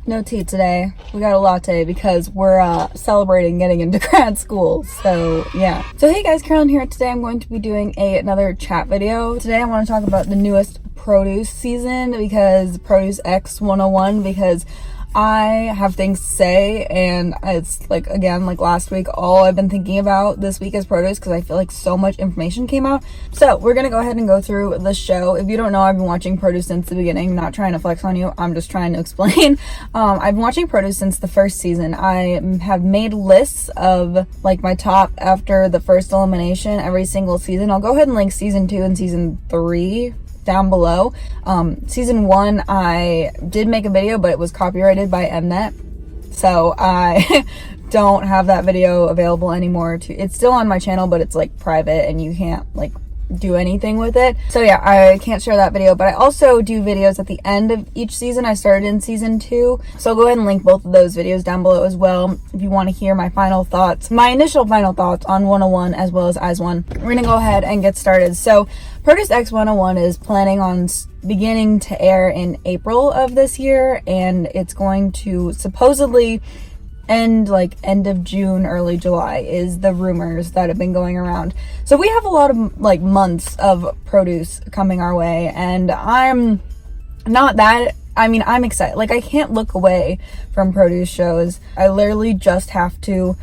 No tea today. We got a latte because we're celebrating getting into grad school. So yeah. So hey guys, Carolyn here. Today I'm going to be doing another chat video. Today I want to talk about the newest produce season, because produce X101, because I have things to say, and it's like, again, like last week, all I've been thinking about this week is produce, because I feel like so much information came out. So we're gonna go ahead and go through the show. If you don't know, I've been watching produce since the beginning. Not trying to flex on you, I'm just trying to explain. I've been watching produce since the first season. I have made lists of like my top after the first elimination every single season. I'll go ahead and link season 2 and season 3 down below. Season 1 I did make a video, but it was copyrighted by Mnet, so I don't have that video available anymore. It's still on my channel, but it's like private and you can't like do anything with it. So yeah, I can't share that video, but I also do videos at the end of each season. I started in season 2, so I'll go ahead and link both of those videos down below as well if you want to hear my final thoughts, my initial final thoughts on 101 as well as IZ*ONE. We're gonna go ahead and get started. So Produce X101 is planning on beginning to air in April of this year, and it's going to supposedly end of June, early July is the rumors that have been going around. So we have a lot of like months of produce coming our way, and I'm excited. Like, I can't look away from produce shows. I literally just have to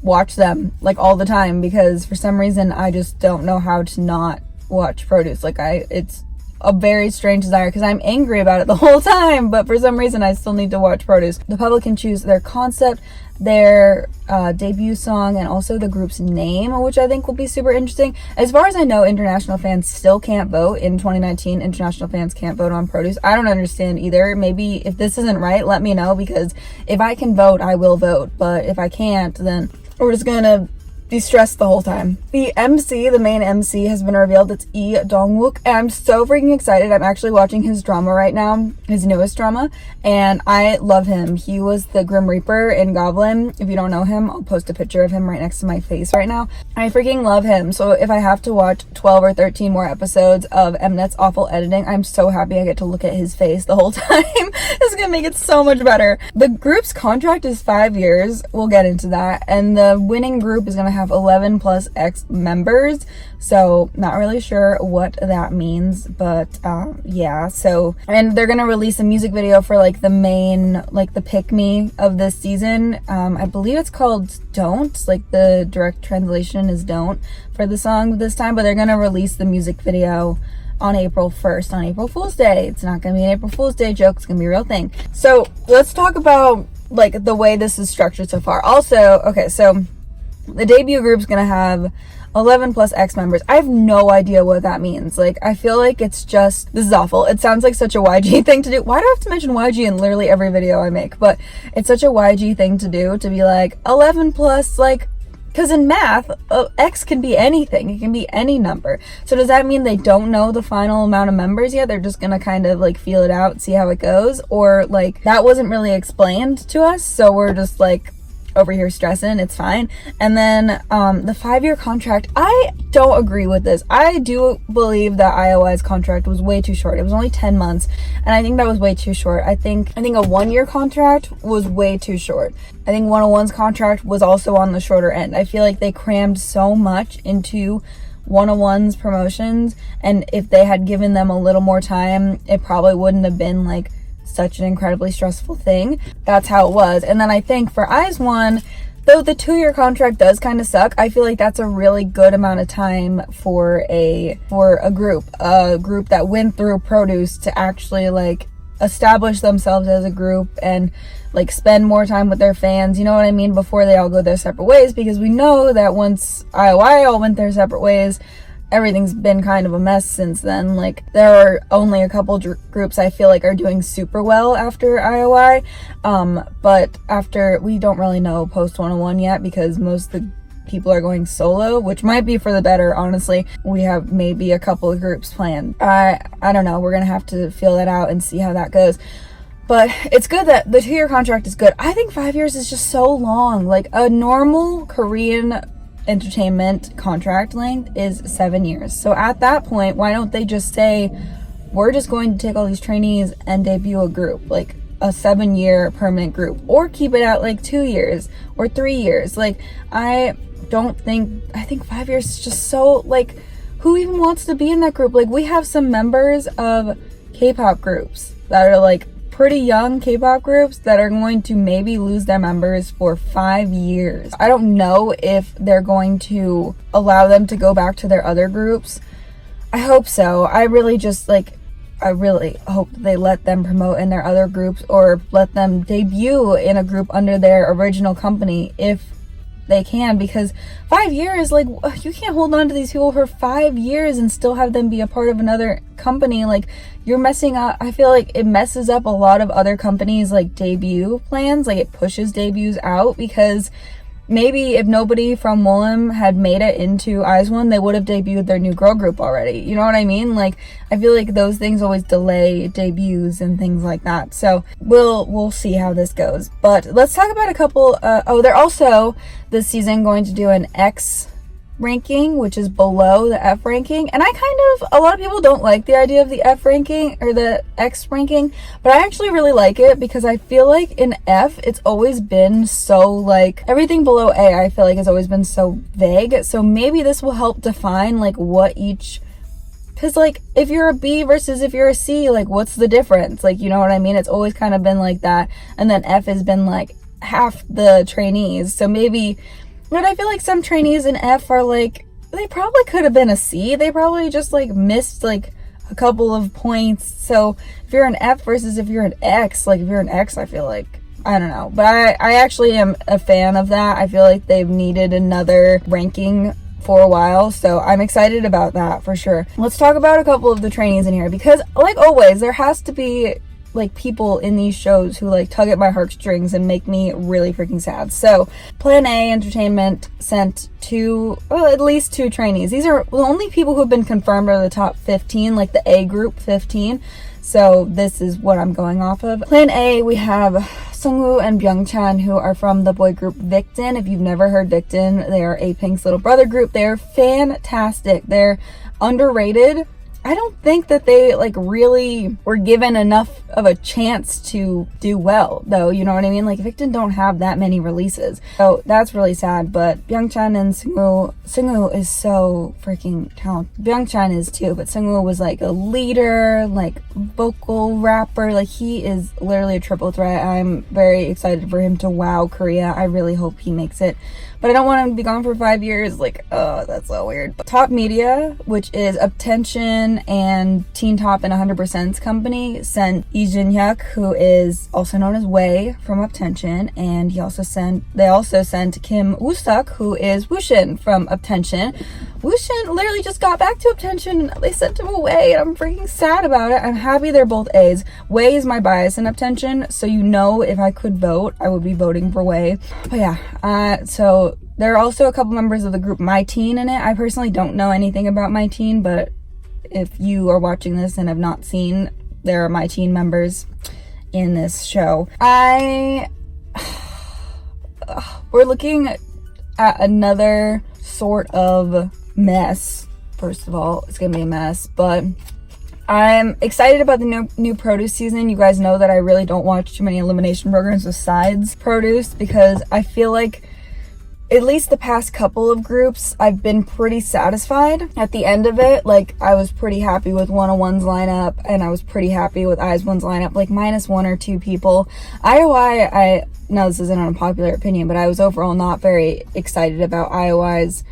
watch them like all the time, because for some reason I just don't know how to not watch produce. Like, it's a very strange desire, because I'm angry about it the whole time, but for some reason I still need to watch produce. The public can choose their concept, their debut song, and also the group's name, which I think will be super interesting. As far as I know, international fans still can't vote. In 2019, international fans can't vote on produce. I don't understand either. Maybe if this isn't right, let me know, because if I can vote, I will vote, but if I can't, then we're just gonna be stressed the whole time. The MC, the main MC, has been revealed. It's Dongwoo, and I'm so freaking excited. I'm actually watching his drama right now, his newest drama, and I love him. He was the Grim Reaper in Goblin. If you don't know him, I'll post a picture of him right next to my face right now. I freaking love him. So if I have to watch 12 or 13 more episodes of Mnet's awful editing, I'm so happy I get to look at his face the whole time. It's gonna make it so much better. The group's contract is 5 years. We'll get into that. And the winning group is gonna have 11 plus X members, so not really sure what that means, but yeah. So, and they're gonna release a music video for like the main, like the pick me of this season. I believe it's called Don't, like the direct translation is Don't for the song this time, but they're gonna release the music video on April 1st, on April Fool's Day. It's not gonna be an April Fool's Day joke, it's gonna be a real thing. So let's talk about like the way this is structured so far. Also, okay, so the debut group's gonna have 11 plus X members. I have no idea what that means. Like, I feel like it's just, this is awful. It sounds like such a YG thing to do. Why do I have to mention YG in literally every video I make? But it's such a YG thing to do, to be like 11 plus, like, because in math, X can be anything. It can be any number. So does that mean they don't know the final amount of members yet? They're just gonna kind of like feel it out, see how it goes? Or like, that wasn't really explained to us, so we're just like over here stressing. It's fine. And then the 5-year contract, I don't agree with this. I do believe that IOI's contract was way too short. It was only 10 months, and I think that was way too short. I think a 1-year contract was way too short. I think 101's contract was also on the shorter end. I feel like they crammed so much into 101's promotions, and if they had given them a little more time, it probably wouldn't have been like such an incredibly stressful thing. That's how it was. And then I think for IZ*ONE, though the 2-year contract does kind of suck, I feel like that's a really good amount of time for a group that went through produce to actually like establish themselves as a group and like spend more time with their fans, you know what I mean, before they all go their separate ways. Because we know that once IOI all went their separate ways, everything's been kind of a mess since then. Like, there are only a couple groups I feel like are doing super well after IOI, but after, we don't really know post 101 yet, because most of the people are going solo, which might be for the better, honestly. We have maybe a couple of groups planned. I don't know, we're gonna have to feel that out and see how that goes. But it's good that the 2-year contract is good. I think 5 years is just so long. Like, a normal Korean entertainment contract length is 7 years. So at that point, why don't they just say, we're just going to take all these trainees and debut a group? Like, a 7-year permanent group, or keep it at like 2 years or 3 years. Like, I think 5 years is just so, like, who even wants to be in that group? Like, we have some members of K-pop groups that are like pretty young K-pop groups that are going to maybe lose their members for 5 years. I don't know if they're going to allow them to go back to their other groups. I hope so. I really hope they let them promote in their other groups, or let them debut in a group under their original company if they can, because 5 years, like, you can't hold on to these people for 5 years and still have them be a part of another company. Like, you're messing up. I feel like it messes up a lot of other companies' like debut plans. Like, it pushes debuts out, because maybe if nobody from Woollim had made it into I-dle, they would have debuted their new girl group already. You know what I mean? Like, I feel like those things always delay debuts and things like that. So we'll see how this goes. But let's talk about a couple. They're also this season going to do an X ranking, which is below the F ranking. And a lot of people don't like the idea of the F ranking or the X ranking, but I actually really like it, because I feel like in F, it's always been so, like, everything below A, I feel like has always been so vague. So maybe this will help define like what each, because like if you're a B versus if you're a C, like what's the difference? Like, you know what I mean? It's always kind of been like that. And then F has been like half the trainees. So maybe, but I feel like some trainees in F are like, they probably could have been a C. They probably just like missed like a couple of points. So if you're an F versus if you're an X, like if you're an X, I feel like, I don't know. But I actually am a fan of that. I feel like they've needed another ranking for a while, so I'm excited about that for sure. Let's talk about a couple of the trainees in here, because like always, there has to be like people in these shows who like tug at my heartstrings and make me really freaking sad. So Plan A Entertainment sent at least two trainees. These are the only people who have been confirmed are the top 15, like the A group 15. So this is what I'm going off of. Plan A, we have Sungwoo and Byungchan, who are from the boy group Victon. If you've never heard Victon, they are A-Pink's little brother group. They're fantastic. They're underrated. I don't think that they like really were given enough of a chance to do well, though, you know what I mean? Like, Victon don't have that many releases, so that's really sad. But Byungchan and Sungwoo is so freaking talented. Byungchan is too, but Sungwoo was like a leader, like vocal rapper. Like, he is literally a triple threat. I'm very excited for him to wow Korea. I really hope he makes it, but I don't want him to be gone for 5 years. Like, oh, that's so weird. But Top Media, which is Uptension and Teen Top and 100%'s company, sent Lee Jin-hyuk, who is also known as Wei from Uptension, and they also sent Kim Woo-suk, who is Wooshin from Uptension. Wooshin literally just got back to Uptension, and they sent him away, and I'm freaking sad about it. I'm happy they're both A's. Wei is my bias in Uptension, so you know if I could vote, I would be voting for Wei. But yeah, so there are also a couple members of the group My Teen in it. I personally don't know anything about My Teen, but if you are watching this and have not seen, there are My Teen members in this show. We're looking at another sort of mess. First of all, it's gonna be a mess, but I'm excited about the new Produce season. You guys know that I really don't watch too many elimination programs besides Produce, because I feel like at least the past couple of groups, I've been pretty satisfied at the end of it. Like, I was pretty happy with 101's lineup, and I was pretty happy with I-dle's lineup, like minus one or two people. IOI, I know this isn't an unpopular opinion, but I was overall not very excited about IOI's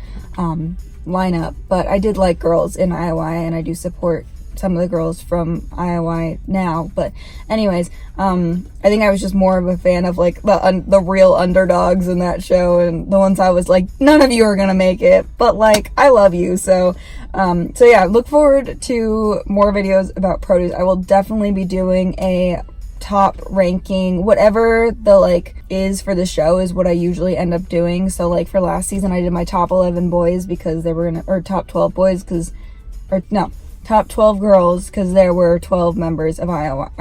lineup, but I did like girls in IOI, and I do support some of the girls from IOI now. But anyways, I think I was just more of a fan of like the real underdogs in that show, and the ones I was like, none of you are gonna make it, but like, I love you. So yeah, look forward to more videos about Produce. I will definitely be doing a top ranking, whatever the like is for the show is what I usually end up doing. So like for last season, I did my top 11 boys because they were or top 12 boys top 12 girls, because there were 12 members of I-dle.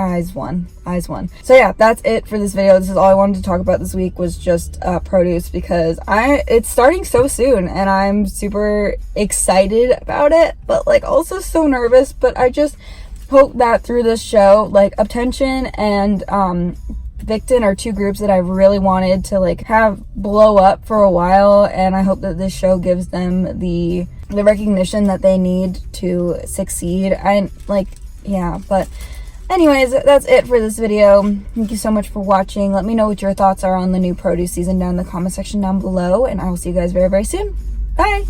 So yeah, that's it for this video. This is all I wanted to talk about this week, was just Produce, because it's starting so soon and I'm super excited about it, but like also so nervous. But hope that through this show, like Attention and Victon are two groups that I really wanted to like have blow up for a while, and I hope that this show gives them the recognition that they need to succeed. But anyways, that's it for this video. Thank you so much for watching. Let me know what your thoughts are on the new produce season down in the comment section down below, and I will see you guys very, very soon. Bye!